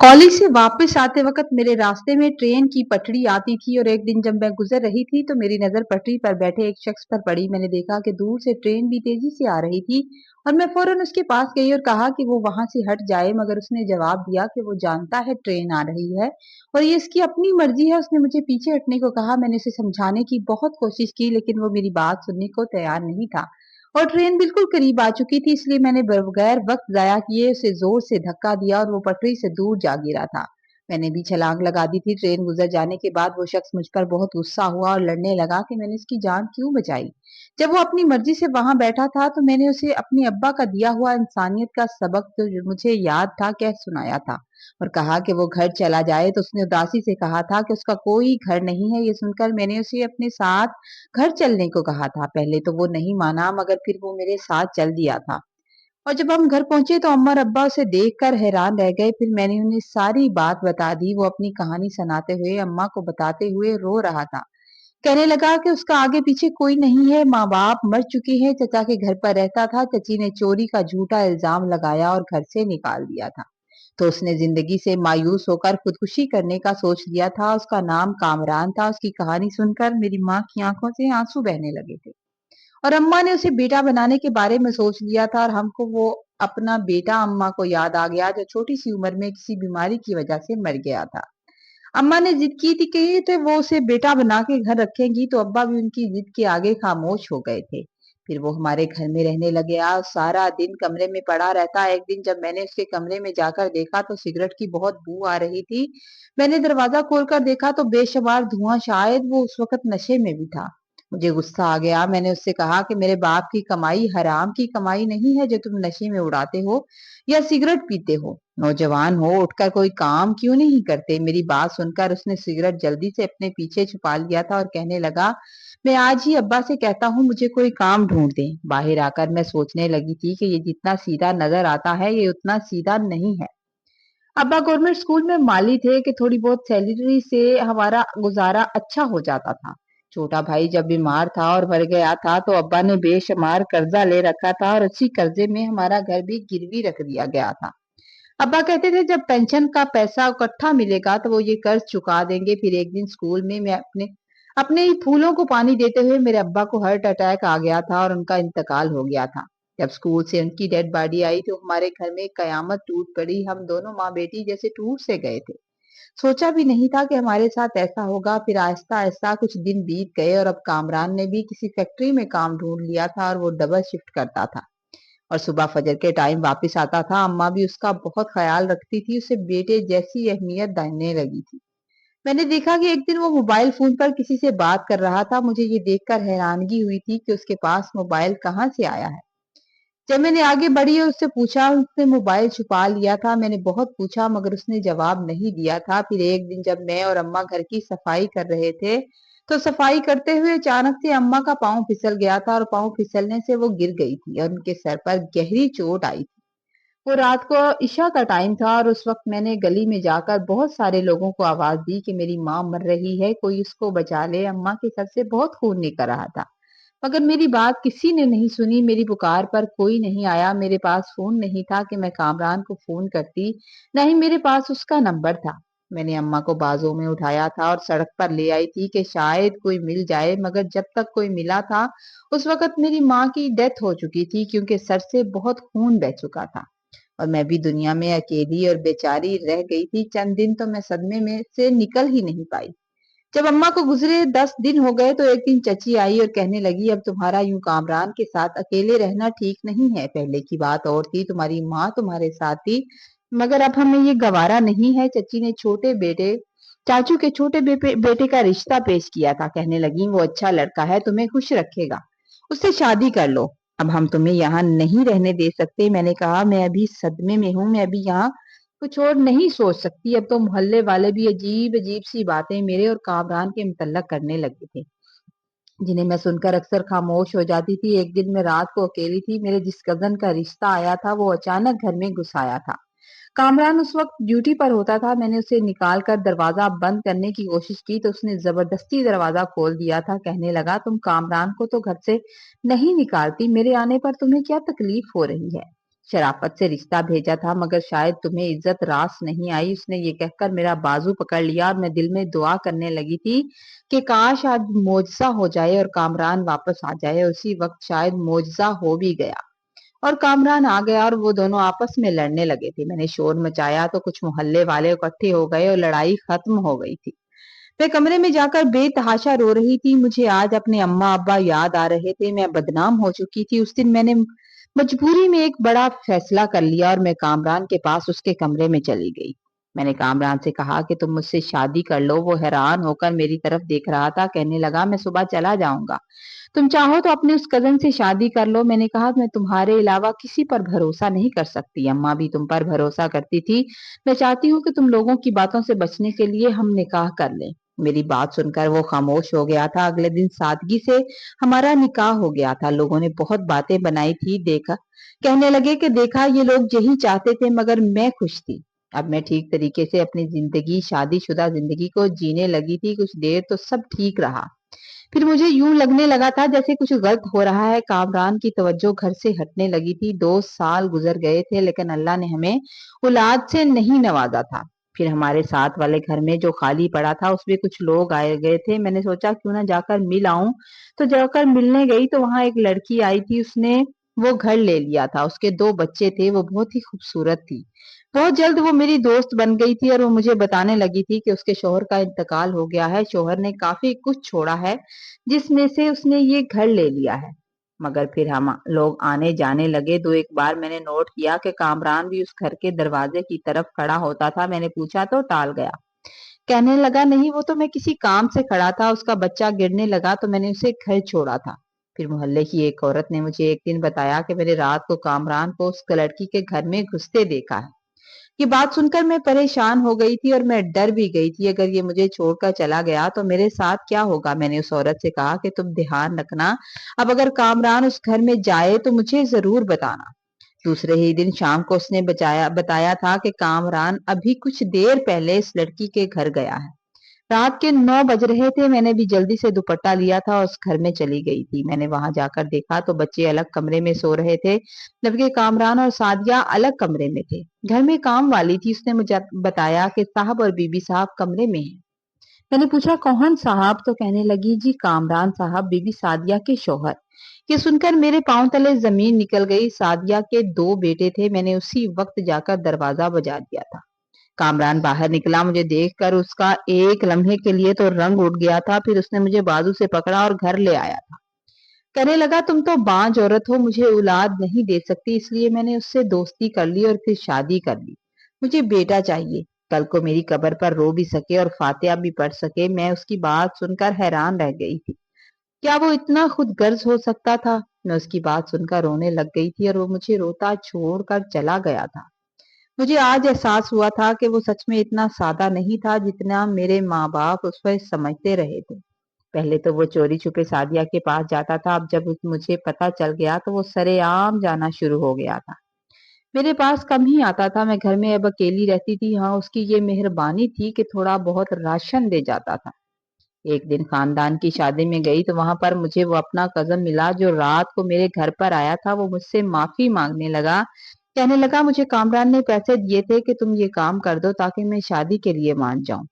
College से वापस आते वक्त मेरे रास्ते में ट्रेन की पटरी आती थी और एक दिन जब मैं गुजर रही थी तो मेरी नजर पटरी पर बैठे एक शख्स पर पड़ी। मैंने देखा कि दूर से ट्रेन भी तेजी से आ रही थी और मैं फौरन उसके पास गई और कहा कि वो वहां से हट जाए, मगर उसने जवाब दिया कि वो जानता है ट्रेन आ रही है और ये इसकी अपनी मर्जी है। उसने मुझे पीछे हटने को कहा। मैंने उसे समझाने की बहुत कोशिश की लेकिन वो मेरी बात सुनने को तैयार नहीं था और ट्रेन बिल्कुल करीब आ चुकी थी, इसलिए मैंने बगैर वक्त जाया किए उसे जोर से धक्का दिया और वो पटरी से दूर जा गिरा था। मैंने भी छलांग लगा दी थी। ट्रेन गुजर जाने के बाद वो शख्स मुझ पर बहुत गुस्सा हुआ और लड़ने लगा कि मैंने उसकी जान क्यों बचाई। जब वो अपनी मर्जी से वहां बैठा था तो मैंने उसे अपने अब्बा का दिया हुआ इंसानियत का सबक जो मुझे याद था कह सुनाया था और कहा कि वो घर चला जाए। तो उसने उदासी से कहा था कि उसका कोई घर नहीं है। ये सुनकर मैंने उसे अपने साथ घर चलने को कहा था। पहले तो वो नहीं माना, मगर फिर वो मेरे साथ चल दिया था और जब हम घर पहुंचे तो अम्मा और अब्बा उसे देखकर हैरान रह गए। फिर मैंने उन्हें सारी बात बता दी। वो अपनी कहानी सुनाते हुए अम्मा को बताते हुए रो रहा था। कहने लगा कि उसका आगे पीछे कोई नहीं है, माँ बाप मर चुके हैं, चचा के घर पर रहता था, चची ने चोरी का झूठा इल्जाम लगाया और घर से निकाल दिया था। तो उसने जिंदगी से मायूस होकर खुदकुशी करने का सोच लिया था। उसका नाम कामरान था। उसकी कहानी सुनकर मेरी माँ की आंखों से आंसू बहने लगे थे और अम्मा ने उसे बेटा बनाने के बारे में सोच लिया था और हमको वो अपना बेटा अम्मा को याद आ गया जो छोटी सी उम्र में किसी बीमारी की वजह से मर गया था। अम्मा ने जिद की थी कि तो वो उसे बेटा बना के घर रखेंगी, तो अब्बा भी उनकी जिद के आगे खामोश हो गए थे। फिर वो हमारे घर में रहने लगे और सारा दिन कमरे में पड़ा रहता। एक दिन जब मैंने उसके कमरे में जाकर देखा तो सिगरेट की बहुत बू आ रही थी। मैंने दरवाजा खोलकर देखा तो बेशुमार धुआं, शायद वो उस वक्त नशे में भी था। मुझे गुस्सा आ गया। मैंने उससे कहा कि मेरे बाप की कमाई हराम की कमाई नहीं है जो तुम नशे में उड़ाते हो या सिगरेट पीते हो। नौजवान हो, उठकर कोई काम क्यों नहीं करते। मेरी बात सुनकर उसने सिगरेट जल्दी से अपने पीछे छुपा लिया था और कहने लगा, मैं आज ही अब्बा से कहता हूँ मुझे कोई काम ढूंढ दे। बाहर आकर मैं सोचने लगी थी कि ये जितना सीधा नजर आता है ये उतना सीधा नहीं है। अब्बा गवर्नमेंट स्कूल में माली थे कि थोड़ी बहुत सैलरी से हमारा गुजारा अच्छा हो जाता था। छोटा भाई जब बीमार था और मर गया था तो अब्बा ने बेशुमार कर्जा ले रखा था और उसी कर्जे में हमारा घर भी गिरवी रख दिया गया था। अब्बा कहते थे जब पेंशन का पैसा इकट्ठा मिलेगा तो वो ये कर्ज चुका देंगे। फिर एक दिन स्कूल में मैं अपने अपने ही फूलों को पानी देते हुए मेरे अब्बा को हार्ट अटैक आ गया था और उनका इंतकाल हो गया था। जब स्कूल से उनकी डेड बॉडी आई तो हमारे घर में कयामत टूट पड़ी। हम दोनों माँ बेटी जैसे टूट से गए थे। सोचा भी नहीं था कि हमारे साथ ऐसा होगा। फिर आहिस्ता आहिस्ता कुछ दिन बीत गए और अब कामरान ने भी किसी फैक्ट्री में काम ढूंढ लिया था और वो डबल शिफ्ट करता था और सुबह फजर के टाइम वापस आता था। अम्मा भी उसका बहुत ख्याल रखती थी, उसे बेटे जैसी अहमियत देने लगी थी। मैंने देखा कि एक दिन वो मोबाइल फोन पर किसी से बात कर रहा था। मुझे ये देखकर हैरानगी हुई थी कि उसके पास मोबाइल कहाँ से आया है। जब मैंने आगे बढ़ी और उससे पूछा, उसने मोबाइल छुपा लिया था। मैंने बहुत पूछा मगर उसने जवाब नहीं दिया था। फिर एक दिन जब मैं और अम्मा घर की सफाई कर रहे थे तो सफाई करते हुए अचानक से अम्मा का पाँव फिसल गया था और पाँव फिसलने से वो गिर गई थी और उनके सर पर गहरी चोट आई थी। वो रात को इशा का टाइम था और उस वक्त मैंने गली में जाकर बहुत सारे लोगों को आवाज दी कि मेरी माँ मर रही है, कोई उसको बचा ले। अम्मा के सर से बहुत खून निकल रहा था मगर मेरी बात किसी ने नहीं सुनी। मेरी पुकार पर कोई नहीं आया। मेरे पास फोन नहीं था कि मैं कामरान को फोन करती, न ही मेरे पास उसका नंबर था। मैंने अम्मा को बाजों में उठाया था और सड़क पर ले आई थी कि शायद कोई मिल जाए, मगर जब तक कोई मिला था उस वक्त मेरी माँ की डेथ हो चुकी थी क्योंकि सर से बहुत खून बह चुका था और मैं भी दुनिया में अकेली और बेचारी रह गई थी। चंद दिन तो मैं सदमे में से निकल ही नहीं पाई। जब अम्मा को गुजरे 10 दिन हो गए तो एक दिन चची आई और कहने लगी, अब तुम्हारा यूं कामरान के साथ अकेले रहना ठीक नहीं है। पहले की बात और थी, तुम्हारी माँ तुम्हारे साथ थी, मगर अब हमें ये गवारा नहीं है। चची ने छोटे बेटे चाचू के छोटे बेटे का रिश्ता पेश किया था। कहने लगी, वो अच्छा लड़का है, तुम्हें खुश रखेगा, उससे शादी कर लो। अब हम तुम्हें यहाँ नहीं रहने दे सकते। मैंने कहा, मैं अभी सदमे में हूँ, मैं अभी यहाँ कुछ और नहीं सोच सकती। अब तो मोहल्ले वाले भी अजीब अजीब सी बातें मेरे और कामरान के मुतल्लक करने लगे थे जिन्हें मैं सुनकर अक्सर खामोश हो जाती थी। एक दिन मैं रात को अकेली थी। मेरे जिस कजन का रिश्ता आया था वो अचानक घर में घुस आया था। कामरान उस वक्त ड्यूटी पर होता था। मैंने उसे निकाल कर दरवाजा बंद करने की कोशिश की तो उसने जबरदस्ती दरवाजा खोल दिया था। कहने लगा, तुम कामरान को तो घर से नहीं निकालती, मेरे आने पर तुम्हें क्या तकलीफ हो रही है। शराफत से रिश्ता भेजा था, मगर शायद तुम्हें इज्जत रास नहीं आई। उसने ये कहकर मेरा बाजू पकड़ लिया और मैं दिल में दुआ करने लगी थी कि काश आज मोजसा हो जाए और कामरान वापस आ जाए। उसी वक्त शायद मोजसा हो भी गया और कामरान आ गया और वो दोनों आपस में लड़ने लगे थे। मैंने शोर मचाया तो कुछ मोहल्ले वाले इकट्ठे हो गए और लड़ाई खत्म हो गई थी। मैं कमरे में जाकर बेतहाशा रो रही थी। मुझे आज अपने अम्मा अब्बा याद आ रहे थे। मैं बदनाम हो चुकी थी। उस दिन मैंने मजबूरी में एक बड़ा फैसला कर लिया और मैं कामरान के पास उसके कमरे में चली गई। मैंने कामरान से कहा कि तुम मुझसे शादी कर लो। वो हैरान होकर मेरी तरफ देख रहा था। कहने लगा, मैं सुबह चला जाऊंगा, तुम चाहो तो अपने उस कजन से शादी कर लो। मैंने कहा, मैं तुम्हारे अलावा किसी पर भरोसा नहीं कर सकती। अम्मा भी तुम पर भरोसा करती थी। मैं चाहती हूँ कि तुम लोगों की बातों से बचने के लिए हम निकाह कर लें। मेरी बात सुनकर वो खामोश हो गया था। अगले दिन सादगी से हमारा निकाह हो गया था। लोगों ने बहुत बातें बनाई थी। देखा, कहने लगे कि देखा, ये लोग यही चाहते थे, मगर मैं खुश थी। अब मैं ठीक तरीके से अपनी जिंदगी, शादीशुदा जिंदगी को जीने लगी थी। कुछ देर तो सब ठीक रहा, फिर मुझे यूं लगने लगा था जैसे कुछ गलत हो रहा है। कामरान की तवज्जो घर से हटने लगी थी। 2 साल गुजर गए थे, लेकिन अल्लाह ने हमें औलाद से नहीं नवाजा था। फिर हमारे साथ वाले घर में जो खाली पड़ा था उसमें कुछ लोग आए गए थे। मैंने सोचा क्यों ना जाकर मिल आऊं। तो जाकर मिलने गई तो वहां एक लड़की आई थी। उसने वो घर ले लिया था। उसके 2 बच्चे थे। वो बहुत ही खूबसूरत थी। बहुत जल्द वो मेरी दोस्त बन गई थी और वो मुझे बताने लगी थी कि उसके शौहर का इंतकाल हो गया है। शौहर ने काफी कुछ छोड़ा है, जिसमें से उसने ये घर ले लिया है। मगर फिर हम लोग आने जाने लगे। 2 एक बार मैंने नोट किया कि कामरान भी उस घर के दरवाजे की तरफ खड़ा होता था। मैंने पूछा तो टाल गया। कहने लगा, नहीं, वो तो मैं किसी काम से खड़ा था। उसका बच्चा गिरने लगा तो मैंने उसे घर छोड़ा था। फिर मोहल्ले की एक औरत ने मुझे एक दिन बताया कि मैंने रात को कामरान को उस लड़की के घर में घुसते देखा है। ये बात सुनकर मैं परेशान हो गई थी और मैं डर भी गई थी। अगर ये मुझे छोड़कर चला गया तो मेरे साथ क्या होगा। मैंने उस औरत से कहा कि तुम ध्यान रखना, अब अगर कामरान उस घर में जाए तो मुझे जरूर बताना। दूसरे ही दिन शाम को उसने बताया था कि कामरान अभी कुछ देर पहले इस लड़की के घर गया है। रात के 9 बज रहे थे। मैंने भी जल्दी से दुपट्टा लिया था और उस घर में चली गई थी। मैंने वहां जाकर देखा तो बच्चे अलग कमरे में सो रहे थे, जबकि कामरान और सादिया अलग कमरे में थे। घर में काम वाली थी। उसने मुझे बताया कि साहब और बीबी साहब कमरे में हैं। मैंने पूछा, कौन साहब? तो कहने लगी, जी कामरान साहब, बीबी सादिया के शौहर। ये सुनकर मेरे पांव तले जमीन निकल गई। सादिया के 2 बेटे थे। मैंने उसी वक्त जाकर दरवाजा बजा दिया था। कामरान बाहर निकला। मुझे देखकर उसका एक लम्हे के लिए तो रंग उठ गया था। फिर उसने मुझे बाजू से पकड़ा और घर ले आया था। कहने लगा, तुम तो बांझ औरत हो, मुझे औलाद नहीं दे सकती, इसलिए मैंने उससे दोस्ती कर ली और फिर शादी कर ली। मुझे बेटा चाहिए, कल को मेरी कब्र पर रो भी सके और फातिहा भी पढ़ सके। मैं उसकी बात सुनकर हैरान रह गई थी। क्या वो इतना खुदगर्ज हो सकता था? मैं उसकी बात सुनकर रोने लग गई थी और वो मुझे रोता छोड़कर चला गया था। मुझे आज एहसास हुआ था कि वो सच में इतना सादा नहीं था जितना मेरे माँ बाप उस पर समझते रहे थे। पहले तो वो चोरी छुपे सादिया के पास जाता था। अब जब मुझे पता चल गया तो वो सरेआम जाना शुरू हो गया था। मेरे पास कम ही आता था। मैं घर में अब अकेली रहती थी। हाँ, उसकी ये मेहरबानी थी कि थोड़ा बहुत राशन दे जाता था। एक दिन खानदान की शादी में गई तो वहां पर मुझे वो अपना कजन मिला जो रात को मेरे घर पर आया था। वो मुझसे माफी मांगने लगा। कहने लगा, मुझे कामरान ने पैसे दिए थे कि तुम ये काम कर दो ताकि मैं शादी के लिए मान जाऊं।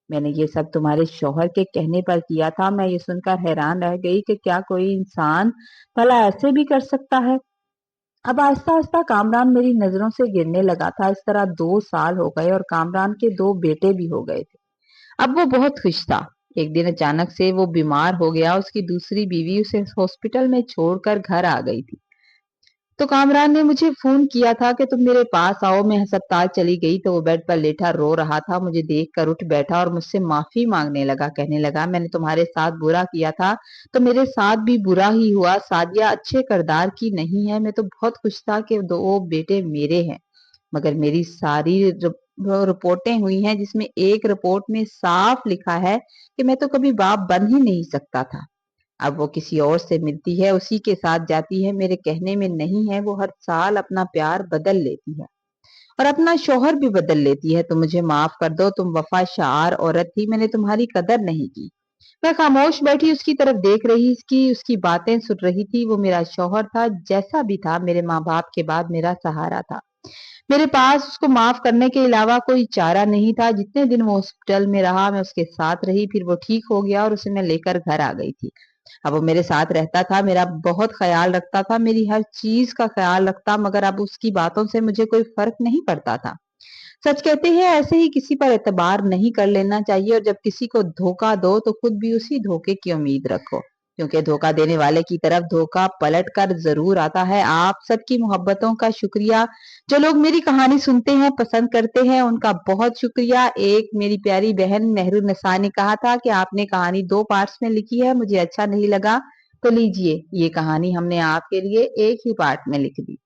मैंने ये सब तुम्हारे शौहर के कहने पर किया था। मैं ये सुनकर हैरान रह गई कि क्या कोई इंसान भला ऐसे भी कर सकता है। अब आहिस्ता आहिस्ता कामरान मेरी नजरों से गिरने लगा था। इस तरह 2 साल हो गए और कामरान के 2 बेटे भी हो गए थे। अब वो बहुत खुश था। एक दिन अचानक से वो बीमार हो गया। उसकी दूसरी बीवी उसे हॉस्पिटल में छोड़कर घर आ गई थी। तो कामरान ने मुझे फोन किया था कि तुम मेरे पास आओ। मैं अस्पताल चली गई तो वो बेड पर लेटा रो रहा था। मुझे देखकर उठ बैठा और मुझसे माफी मांगने लगा। कहने लगा, मैंने तुम्हारे साथ बुरा किया था तो मेरे साथ भी बुरा ही हुआ। सादिया अच्छे किरदार की नहीं है। मैं तो बहुत खुश था कि 2 बेटे मेरे हैं, मगर मेरी सारी रिपोर्टें हुई हैं जिसमें एक रिपोर्ट में साफ लिखा है कि मैं तो कभी बाप बन ही नहीं सकता था। अब वो किसी और से मिलती है, उसी के साथ जाती है, मेरे कहने में नहीं है। वो हर साल अपना प्यार बदल लेती है और अपना शौहर भी बदल लेती है। तो मुझे माफ कर दो, तुम वफा शार औरत थी, मैंने तुम्हारी कदर नहीं की। मैं खामोश बैठी उसकी तरफ देख रही कि उसकी बातें सुन रही थी। वो मेरा शौहर था, जैसा भी था मेरे माँ-बाप के बाद मेरा सहारा था। मेरे पास उसको माफ करने के अलावा कोई चारा नहीं था। जितने दिन वो हॉस्पिटल में रहा मैं उसके साथ रही, फिर वो ठीक हो गया और उसे मैं लेकर घर आ गई थी। अब वो मेरे साथ रहता था, मेरा बहुत ख्याल रखता था, मेरी हर चीज का ख्याल रखता, मगर अब उसकी बातों से मुझे कोई फर्क नहीं पड़ता था। सच कहते हैं ऐसे ही किसी पर एतबार नहीं कर लेना चाहिए, और जब किसी को धोखा दो तो खुद भी उसी धोखे की उम्मीद रखो, क्योंकि धोखा देने वाले की तरफ धोखा पलट कर जरूर आता है। आप सबकी मोहब्बतों का शुक्रिया। जो लोग मेरी कहानी सुनते हैं, पसंद करते हैं, उनका बहुत शुक्रिया। एक मेरी प्यारी बहन मेहरू नसा ने कहा था कि आपने कहानी 2 पार्ट्स में लिखी है, मुझे अच्छा नहीं लगा, तो लीजिए ये कहानी हमने आपके लिए एक ही पार्ट में लिख दी।